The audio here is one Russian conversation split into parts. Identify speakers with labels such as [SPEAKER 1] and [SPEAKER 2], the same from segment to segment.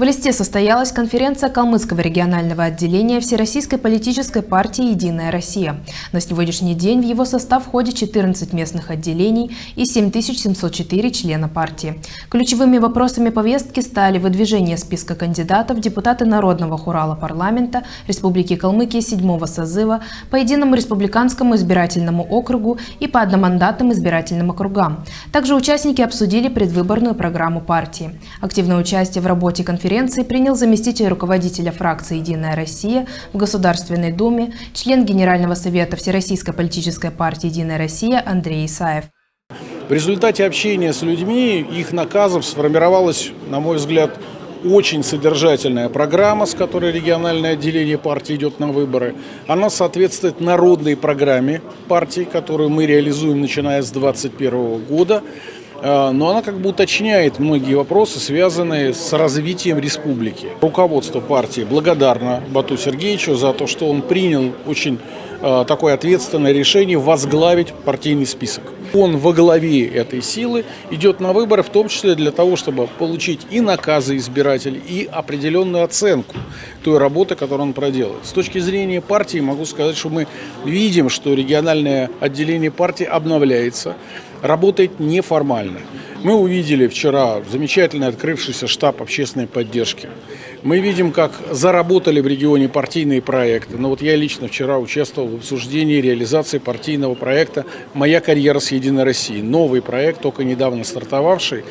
[SPEAKER 1] В Элисте состоялась конференция Калмыцкого регионального отделения Всероссийской политической партии «Единая Россия». На сегодняшний день в его состав входит 14 местных отделений и 7704 члена партии. Ключевыми вопросами повестки стали выдвижение списка кандидатов в депутаты Народного хурала парламента Республики Калмыкия 7-го созыва по единому республиканскому избирательному округу и по одномандатным избирательным округам. Также участники обсудили предвыборную программу партии. Активное участие в работе конференции принял заместитель руководителя фракции «Единая Россия» в Государственной Думе, член Генерального совета Всероссийской политической партии «Единая Россия» Андрей Исаев.
[SPEAKER 2] В результате общения с людьми, их наказов сформировалась, на мой взгляд, очень содержательная программа, с которой региональное отделение партии идет на выборы. Она соответствует народной программе партии, которую мы реализуем, начиная с 2021 года. Но она как бы уточняет многие вопросы, связанные с развитием республики. Руководство партии благодарно Бату Сергеевичу за то, что он принял очень такое ответственное решение возглавить партийный список. Он во главе этой силы идет на выборы, в том числе для того, чтобы получить и наказы избирателей, и определенную оценку той работы, которую он проделает. С точки зрения партии могу сказать, что мы видим, что региональное отделение партии обновляется, работает неформально. Мы увидели вчера замечательно открывшийся штаб общественной поддержки. Мы видим, как заработали в регионе партийные проекты. Но вот я лично вчера участвовал в обсуждении реализации партийного проекта «Моя карьера с Единой Россией». Новый проект, только недавно стартовавший.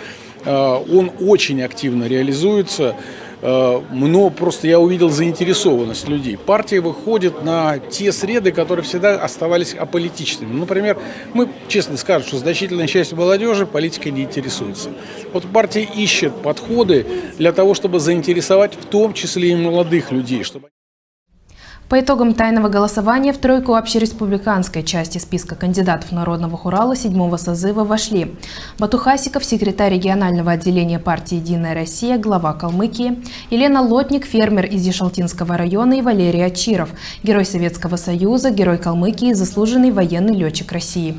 [SPEAKER 2] Он очень активно реализуется. Но просто я увидел заинтересованность людей. Партия выходит на те среды, которые всегда оставались аполитичными. Например, мы честно скажем, что значительная часть молодежи политикой не интересуется. Вот партия ищет подходы для того, чтобы заинтересовать в том числе и молодых людей.
[SPEAKER 1] По итогам тайного голосования в тройку общереспубликанской части списка кандидатов Народного хурала 7-го созыва вошли Бату Хасиков, секретарь регионального отделения партии «Единая Россия», глава Калмыкии, Елена Лотник, фермер из Ешалтинского района, и Валерий Ачиров, герой Советского Союза, герой Калмыкии, заслуженный военный летчик России.